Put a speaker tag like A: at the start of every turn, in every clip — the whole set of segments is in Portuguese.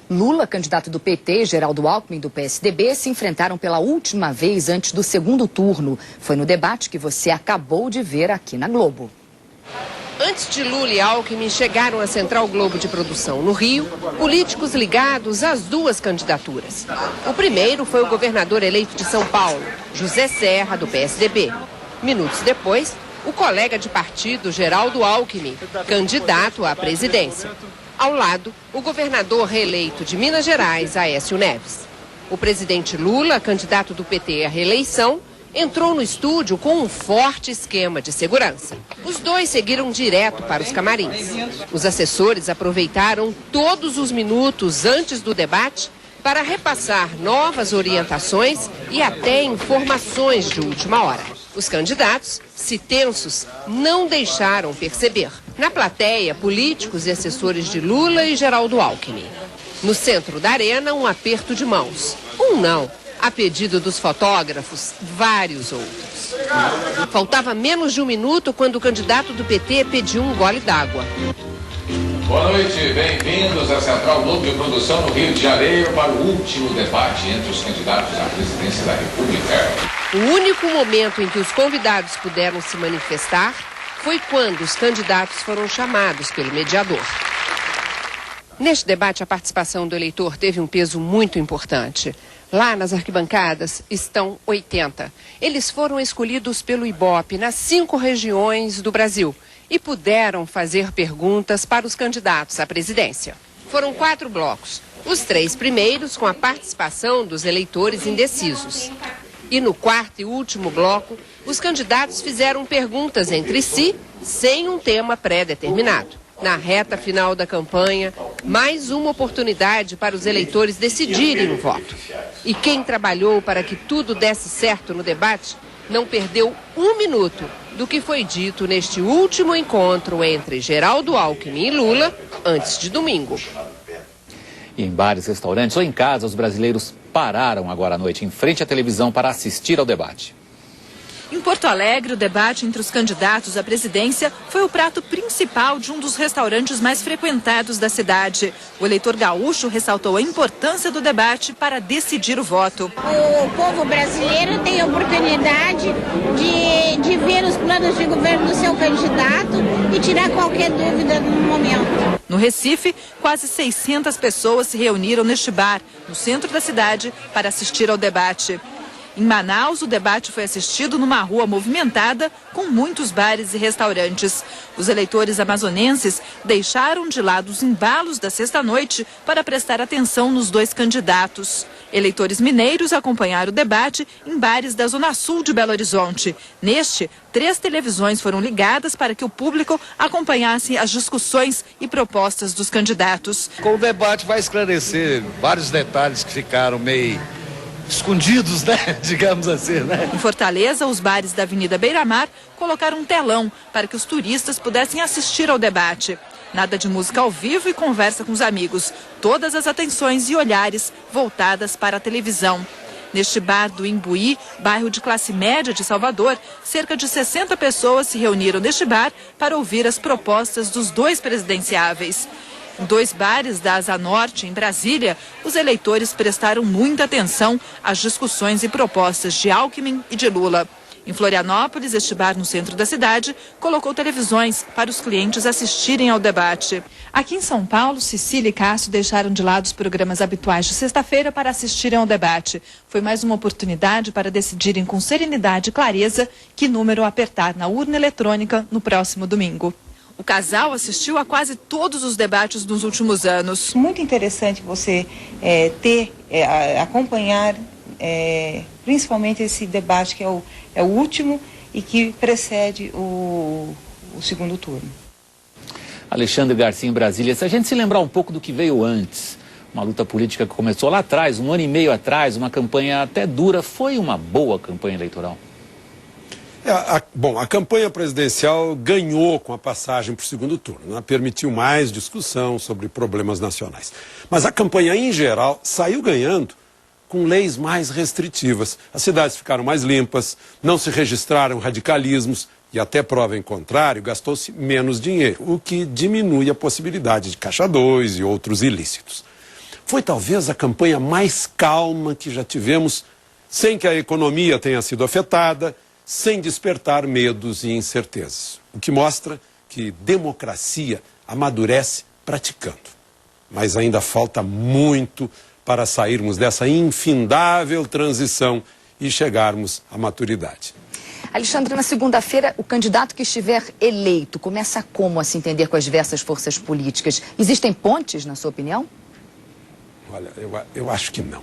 A: Lula, candidato do PT, e Geraldo Alckmin, do PSDB, se enfrentaram pela última vez antes do segundo turno. Foi no debate que você acabou de ver aqui na Globo.
B: Antes de Lula e Alckmin chegaram à Central Globo de Produção, no Rio, políticos ligados às duas candidaturas. O primeiro foi o governador eleito de São Paulo, José Serra, do PSDB. Minutos depois, o colega de partido, Geraldo Alckmin, candidato à presidência. Ao lado, o governador reeleito de Minas Gerais, Aécio Neves. O presidente Lula, candidato do PT à reeleição, entrou no estúdio com um forte esquema de segurança. Os dois seguiram direto para os camarins. Os assessores aproveitaram todos os minutos antes do debate para repassar novas orientações e até informações de última hora. Os candidatos, se tensos, não deixaram perceber. Na plateia, políticos e assessores de Lula e Geraldo Alckmin. No centro da arena, um aperto de mãos. Um não. A pedido dos fotógrafos, vários outros. Faltava menos de um minuto quando o candidato do PT pediu um gole d'água.
C: Boa noite, bem-vindos à Central Globo de Produção no Rio de Janeiro para o último debate entre os candidatos à presidência da República.
B: O único momento em que os convidados puderam se manifestar foi quando os candidatos foram chamados pelo mediador. Neste debate, a participação do eleitor teve um peso muito importante. Lá nas arquibancadas estão 80. Eles foram escolhidos pelo Ibope nas 5 regiões do Brasil e puderam fazer perguntas para os candidatos à presidência. Foram 4 blocos, os 3 primeiros com a participação dos eleitores indecisos. E no 4º e último bloco, os candidatos fizeram perguntas entre si, sem um tema pré-determinado. Na reta final da campanha, mais uma oportunidade para os eleitores decidirem o voto. E quem trabalhou para que tudo desse certo no debate não perdeu um minuto do que foi dito neste último encontro entre Geraldo Alckmin e Lula antes de domingo.
D: E em bares, restaurantes ou em casa, os brasileiros pararam agora à noite em frente à televisão para assistir ao debate.
E: Em Porto Alegre, o debate entre os candidatos à presidência foi o prato principal de um dos restaurantes mais frequentados da cidade. O eleitor gaúcho ressaltou a importância do debate para decidir o voto.
F: O povo brasileiro tem a oportunidade de ver os planos de governo do seu candidato e tirar qualquer dúvida no momento.
E: No Recife, quase 600 pessoas se reuniram neste bar, no centro da cidade, para assistir ao debate. Em Manaus, o debate foi assistido numa rua movimentada com muitos bares e restaurantes. Os eleitores amazonenses deixaram de lado os embalos da sexta-noite para prestar atenção nos 2 candidatos. Eleitores mineiros acompanharam o debate em bares da Zona Sul de Belo Horizonte. Neste, 3 televisões foram ligadas para que o público acompanhasse as discussões e propostas dos candidatos.
G: Com o debate vai esclarecer vários detalhes que ficaram meio escondidos, né? Digamos assim, né?
E: Em Fortaleza, os bares da Avenida Beira-Mar colocaram um telão para que os turistas pudessem assistir ao debate. Nada de música ao vivo e conversa com os amigos. Todas as atenções e olhares voltadas para a televisão. Neste bar do Imbuí, bairro de classe média de Salvador, cerca de 60 pessoas se reuniram neste bar para ouvir as propostas dos 2 presidenciáveis. Em 2 bares da Asa Norte, em Brasília, os eleitores prestaram muita atenção às discussões e propostas de Alckmin e de Lula. Em Florianópolis, este bar no centro da cidade colocou televisões para os clientes assistirem ao debate. Aqui em São Paulo, Cecília e Cássio deixaram de lado os programas habituais de sexta-feira para assistirem ao debate. Foi mais uma oportunidade para decidirem com serenidade e clareza que número apertar na urna eletrônica no próximo domingo. O casal assistiu a quase todos os debates dos últimos anos.
H: Muito interessante você acompanhar principalmente esse debate que é o último e que precede o segundo turno.
D: Alexandre Garcia em Brasília. Se a gente se lembrar um pouco do que veio antes, uma luta política que começou lá atrás, 1 ano e meio atrás, uma campanha até dura, foi uma boa campanha eleitoral?
I: A campanha presidencial ganhou com a passagem para o segundo turno, né? Permitiu mais discussão sobre problemas nacionais. Mas a campanha, em geral, saiu ganhando com leis mais restritivas. As cidades ficaram mais limpas, não se registraram radicalismos e, até prova em contrário, gastou-se menos dinheiro, o que diminui a possibilidade de caixa 2 e outros ilícitos. Foi talvez a campanha mais calma que já tivemos, sem que a economia tenha sido afetada, sem despertar medos e incertezas. O que mostra que democracia amadurece praticando. Mas ainda falta muito para sairmos dessa infindável transição e chegarmos à maturidade.
A: Alexandre, na segunda-feira, o candidato que estiver eleito começa como a se entender com as diversas forças políticas? Existem pontes, na sua opinião?
I: Olha, eu acho que não.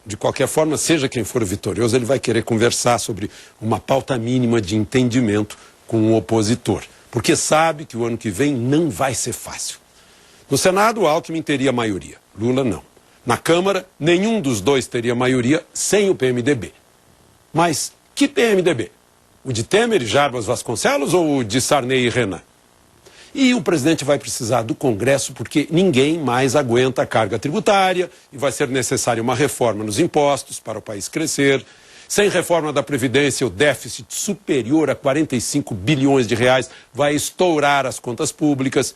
I: De qualquer forma, seja quem for vitorioso, ele vai querer conversar sobre uma pauta mínima de entendimento com o opositor. Porque sabe que o ano que vem não vai ser fácil. No Senado, Alckmin teria maioria, Lula não. Na Câmara, nenhum dos dois teria maioria sem o PMDB. Mas que PMDB? O de Temer e Jarbas Vasconcelos ou o de Sarney e Renan? E o presidente vai precisar do Congresso porque ninguém mais aguenta a carga tributária e vai ser necessária uma reforma nos impostos para o país crescer. Sem reforma da Previdência, o déficit superior a 45 bilhões de reais vai estourar as contas públicas.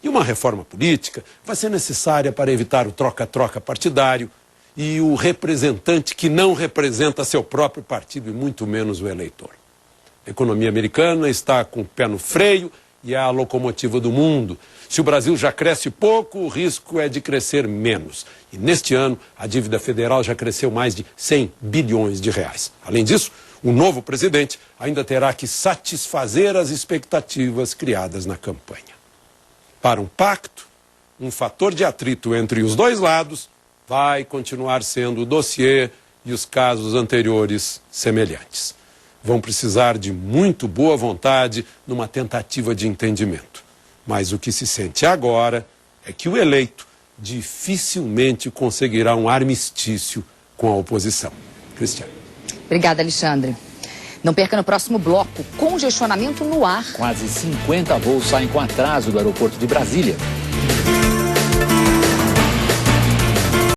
I: E uma reforma política vai ser necessária para evitar o troca-troca partidário e o representante que não representa seu próprio partido e muito menos o eleitor. A economia americana está com o pé no freio e é a locomotiva do mundo. Se o Brasil já cresce pouco, o risco é de crescer menos. E neste ano, a dívida federal já cresceu mais de 100 bilhões de reais. Além disso, o novo presidente ainda terá que satisfazer as expectativas criadas na campanha. Para um pacto, um fator de atrito entre os dois lados vai continuar sendo o dossiê e os casos anteriores semelhantes. Vão precisar de muito boa vontade numa tentativa de entendimento. Mas o que se sente agora é que o eleito dificilmente conseguirá um armistício com a oposição. Cristiano.
A: Obrigada, Alexandre. Não perca no próximo bloco, congestionamento no ar.
D: Quase 50 voos saem com atraso do aeroporto de Brasília.